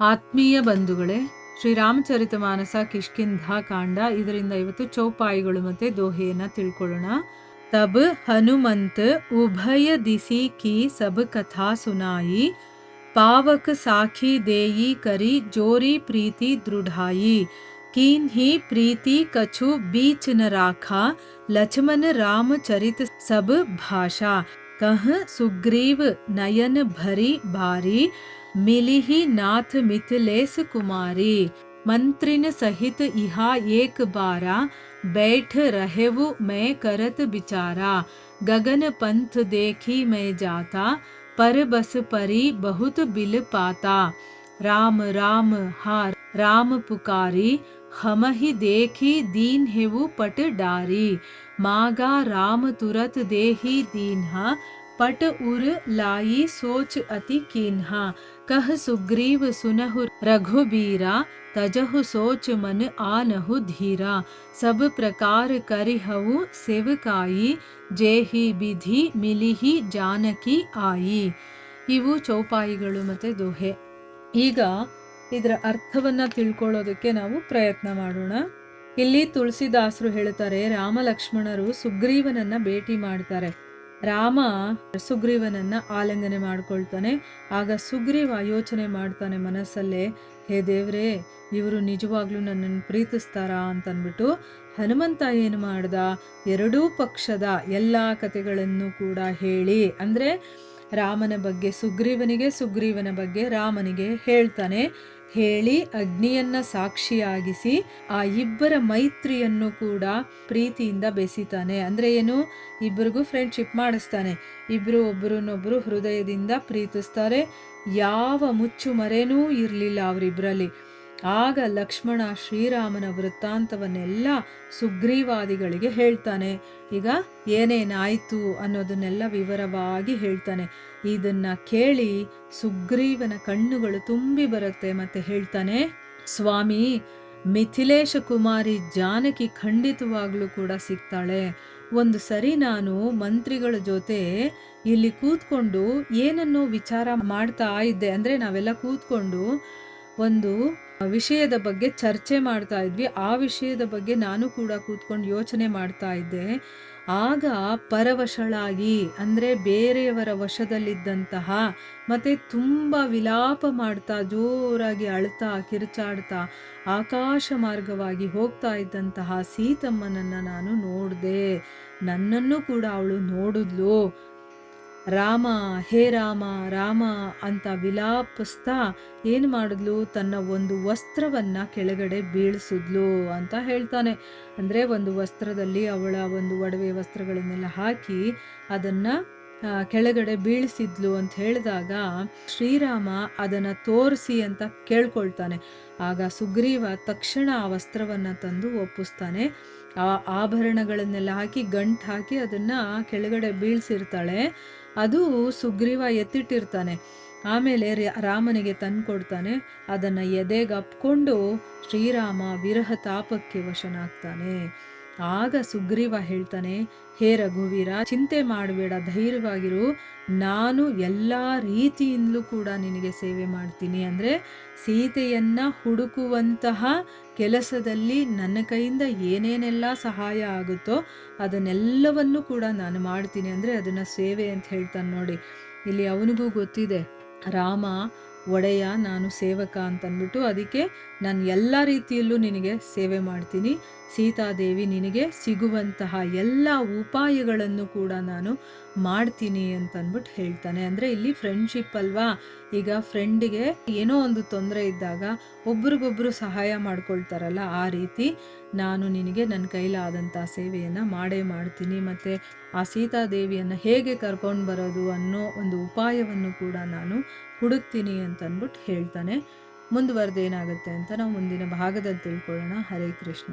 ಆತ್ಮೀಯ ಬಂಧುಗಳೇ, ಶ್ರೀರಾಮಚರಿತಮಾನಸ ಕಿಷ್ಕಿಂಧ ಕಾಂಡ, ಇದರಿಂದ ಇವತ್ತು ಚೌಪಾಯಿಗಳು ಮತ್ತೆ ದೋಹೆಯನ್ನ ತಿಳ್ಕೊಳ್ಳೋಣ. ತಬ್ ಹನುಮಂತ್ ಉಭಯ ದಿಸಿ ಕಿ ಸಬ್ ಕಥಾ ಸುನಾಯಿ, ಪಾವಕ ಸಾಖಿ ದೇಯಿ ಕರಿ ಜೋರಿ ಪ್ರೀತಿ ದೃಢಾಯಿ, कीन ही प्रीति कछु बीच न राखा, लक्ष्मण राम चरित सब भाषा, कह सुग्रीव नयन भरी बारी, मिली ही नाथ मिथिलेश कुमारी, मंत्रिन सहित इहा एक बारा, बैठ रहेवु मैं करत बिचारा, गगन पंथ देखी मैं जाता, पर बस परी बहुत बिल पाता, राम राम हा राम पुकारी, हम ही देखी दीन हेवु पट डारी, मागा राम तुरत देही दीन्हा, पट उर लाई सोच अति कीन्हा, कह सुग्रीव सुनहु रघुबीरा, तजहु सोच मन आनहु धीरा, सब प्रकार करिहु सेवकाई, जेहि विधि मिलिहि जानकी आई. ಇವು ಚೌಪಾಯಿಗಳು ಮತ್ತು ದೋಹೆ. ಈಗ ಇದರ ಅರ್ಥವನ್ನ ತಿಳ್ಕೊಳ್ಳೋದಕ್ಕೆ ನಾವು ಪ್ರಯತ್ನ ಮಾಡೋಣ. ಇಲ್ಲಿ ತುಳಸಿದಾಸರು ಹೇಳ್ತಾರೆ, ರಾಮ ಲಕ್ಷ್ಮಣರು ಸುಗ್ರೀವನನ್ನ ಭೇಟಿ ಮಾಡ್ತಾರೆ. ರಾಮ ಸುಗ್ರೀವನನ್ನ ಆಲಿಂಗನೆ ಮಾಡ್ಕೊಳ್ತಾನೆ. ಆಗ ಸುಗ್ರೀವ ಯೋಚನೆ ಮಾಡ್ತಾನೆ ಮನಸ್ಸಲ್ಲೇ, ಹೇ ದೇವ್ರೇ, ಇವರು ನಿಜವಾಗ್ಲೂ ನನ್ನನ್ನು ಪ್ರೀತಿಸ್ತಾರಾ ಅಂತನ್ಬಿಟ್ಟು ಹನುಮಂತ ಏನು ಮಾಡ್ದ, ಎರಡೂ ಪಕ್ಷದ ಎಲ್ಲ ಕಥೆಗಳನ್ನು ಕೂಡ ಹೇಳಿ, ಅಂದ್ರೆ ರಾಮನ ಬಗ್ಗೆ ಸುಗ್ರೀವನಿಗೆ, ಸುಗ್ರೀವನ ಬಗ್ಗೆ ರಾಮನಿಗೆ ಹೇಳ್ತಾನೆ. ಹೇಳಿ ಅಗ್ನಿಯನ್ನ ಸಾಕ್ಷಿಯಾಗಿಸಿ ಆ ಇಬ್ಬರ ಮೈತ್ರಿಯನ್ನು ಕೂಡ ಪ್ರೀತಿಯಿಂದ ಬೆಸಿತಾನೆ. ಅಂದ್ರೆ ಏನು, ಇಬ್ಬರಿಗೂ ಫ್ರೆಂಡ್ಶಿಪ್ ಮಾಡಿಸ್ತಾನೆ. ಇಬ್ರು ಒಬ್ಬರನ್ನೊಬ್ರು ಹೃದಯದಿಂದ ಪ್ರೀತಿಸ್ತಾರೆ. ಯಾವ ಮುಚ್ಚು ಮರೆನೂ ಇರಲಿಲ್ಲ ಅವರಿಬ್ಬರಲ್ಲಿ. ಆಗ ಲಕ್ಷ್ಮಣ ಶ್ರೀರಾಮನ ವೃತ್ತಾಂತವನ್ನೆಲ್ಲ ಸುಗ್ರೀವಾದಿಗಳಿಗೆ ಹೇಳ್ತಾನೆ. ಈಗ ಏನೇನಾಯ್ತು ಅನ್ನೋದನ್ನೆಲ್ಲ ವಿವರವಾಗಿ ಹೇಳ್ತಾನೆ. ಇದನ್ನ ಕೇಳಿ ಸುಗ್ರೀವನ ಕಣ್ಣುಗಳು ತುಂಬಿ ಬರುತ್ತೆ. ಮತ್ತೆ ಹೇಳ್ತಾನೆ, ಸ್ವಾಮಿ, ಮಿಥಿಲೇಶ ಕುಮಾರಿ ಜಾನಕಿ ಖಂಡಿತವಾಗ್ಲೂ ಕೂಡ ಸಿಗ್ತಾಳೆ. ಒಂದು ಸರಿ ನಾನು ಮಂತ್ರಿಗಳ ಜೊತೆ ಇಲ್ಲಿ ಕೂತ್ಕೊಂಡು ಏನನ್ನೋ ವಿಚಾರ ಮಾಡ್ತಾ ಇದ್ದೆ. ಅಂದ್ರೆ ನಾವೆಲ್ಲ ಕೂತ್ಕೊಂಡು ಒಂದು ವಿಷಯದ ಬಗ್ಗೆ ಚರ್ಚೆ ಮಾಡ್ತಾ ಇದ್ವಿ. ಆ ವಿಷಯದ ಬಗ್ಗೆ ನಾನು ಕೂಡ ಕೂತ್ಕೊಂಡು ಯೋಚನೆ ಮಾಡ್ತಾ ಇದ್ದೆ. ಆಗ ಪರವಶಳಾಗಿ, ಅಂದ್ರೆ ಬೇರೆಯವರ ವಶದಲ್ಲಿದ್ದಂತಹ, ಮತ್ತೆ ತುಂಬ ವಿಲಾಪ ಮಾಡ್ತಾ, ಜೋರಾಗಿ ಅಳ್ತಾ ಕಿರ್ಚಾಡ್ತಾ ಆಕಾಶ ಮಾರ್ಗವಾಗಿ ಹೋಗ್ತಾ ಇದ್ದಂತಹ ಸೀತಮ್ಮನನ್ನ ನಾನು ನೋಡಿದೆ. ನನ್ನನ್ನು ಕೂಡ ಅವಳು ನೋಡಿದ್ಲು. ರಾಮ, ಹೇ ರಾಮ ರಾಮ ಅಂತ ವಿಲಾಪಿಸ್ತಾ ಏನು ಮಾಡಿದ್ಲು, ತನ್ನ ಒಂದು ವಸ್ತ್ರವನ್ನ ಕೆಳಗಡೆ ಬೀಳಿಸಿದ್ಲು ಅಂತ ಹೇಳ್ತಾನೆ. ಅಂದ್ರೆ ಒಂದು ವಸ್ತ್ರದಲ್ಲಿ ಅವಳ ಒಂದು ಒಡವೆ ವಸ್ತ್ರಗಳನ್ನೆಲ್ಲ ಹಾಕಿ ಅದನ್ನ ಕೆಳಗಡೆ ಬೀಳಿಸಿದ್ಲು ಅಂತ ಹೇಳಿದಾಗ ಶ್ರೀರಾಮ ಅದನ್ನ ತೋರಿಸಿ ಅಂತ ಕೇಳ್ಕೊಳ್ತಾನೆ. ಆಗ ಸುಗ್ರೀವ ತಕ್ಷಣ ಆ ವಸ್ತ್ರವನ್ನ ತಂದು ಒಪ್ಪಿಸ್ತಾನೆ. ಆ ಆಭರಣಗಳನ್ನೆಲ್ಲ ಹಾಕಿ ಗಂಟು ಹಾಕಿ ಅದನ್ನ ಕೆಳಗಡೆ ಬೀಳ್ಸಿರ್ತಾಳೆ. ಅದು ಸುಗ್ರೀವ ಎತ್ತಿಟ್ಟಿರ್ತಾನೆ. ಆಮೇಲೆ ರಾಮನಿಗೆ ತಂದ್ಕೊಡ್ತಾನೆ. ಅದನ್ನ ಎದೆಗೆ ಅಪ್ಕೊಂಡು ಶ್ರೀರಾಮ ವಿರಹ ತಾಪಕ್ಕೆ ವಶನಾಗ್ತಾನೆ. ಆಗ ಸುಗ್ರೀವ ಹೇಳ್ತಾನೆ, ಹೇ ರಘುವೀರ, ಚಿಂತೆ ಮಾಡಬೇಡ, ಧೈರ್ಯವಾಗಿರು, ನಾನು ಎಲ್ಲ ರೀತಿಯಿಂದಲೂ ಕೂಡ ನಿನಗೆ ಸೇವೆ ಮಾಡ್ತೀನಿ. ಅಂದ್ರೆ ಸೀತೆಯನ್ನ ಹುಡುಕುವಂತಹ ಕೆಲಸದಲ್ಲಿ ನನ್ನ ಕೈಯಿಂದ ಏನೇನೆಲ್ಲ ಸಹಾಯ ಆಗುತ್ತೋ ಅದನ್ನೆಲ್ಲವನ್ನು ಕೂಡ ನಾನು ಮಾಡ್ತೀನಿ. ಅಂದ್ರೆ ಅದನ್ನ ಸೇವೆ ಅಂತ ಹೇಳ್ತಾನೆ ನೋಡಿ. ಇಲ್ಲಿ ಅವನಿಗೂ ಗೊತ್ತಿದೆ, ರಾಮ ಒಡೆಯ, ನಾನು ಸೇವಕ ಅಂತಂದ್ಬಿಟ್ಟು, ಅದಕ್ಕೆ ನಾನು ಎಲ್ಲ ರೀತಿಯಲ್ಲೂ ನಿನಗೆ ಸೇವೆ ಮಾಡ್ತೀನಿ. ಸೀತಾದೇವಿ ನಿನಗೆ ಸಿಗುವಂತಹ ಎಲ್ಲ ಉಪಾಯಗಳನ್ನು ಕೂಡ ನಾನು ಮಾಡ್ತೀನಿ ಅಂತಂದ್ಬಿಟ್ಟು ಹೇಳ್ತಾನೆ. ಅಂದರೆ ಇಲ್ಲಿ ಫ್ರೆಂಡ್ಶಿಪ್ ಅಲ್ವಾ. ಈಗ ಫ್ರೆಂಡಿಗೆ ಏನೋ ಒಂದು ತೊಂದರೆ ಇದ್ದಾಗ ಒಬ್ರಿಗೊಬ್ರು ಸಹಾಯ ಮಾಡ್ಕೊಳ್ತಾರಲ್ಲ, ಆ ರೀತಿ ನಾನು ನಿನಗೆ ನನ್ನ ಕೈಲಾದಂಥ ಸೇವೆಯನ್ನು ಮಾಡೇ ಮಾಡ್ತೀನಿ. ಮತ್ತು ಆ ಸೀತಾದೇವಿಯನ್ನು ಹೇಗೆ ಕರ್ಕೊಂಡು ಬರೋದು ಅನ್ನೋ ಒಂದು ಉಪಾಯವನ್ನು ಕೂಡ ನಾನು ಹುಡುಕ್ತೀನಿ ಅಂತಂದ್ಬಿಟ್ಟು ಹೇಳ್ತಾನೆ. ಮುಂದುವರೆದೇನಾಗುತ್ತೆ ಅಂತ ನಾವು ಮುಂದಿನ ಭಾಗದಲ್ಲಿ ತಿಳ್ಕೊಳ್ಳೋಣ. ಹರೇ ಕೃಷ್ಣ.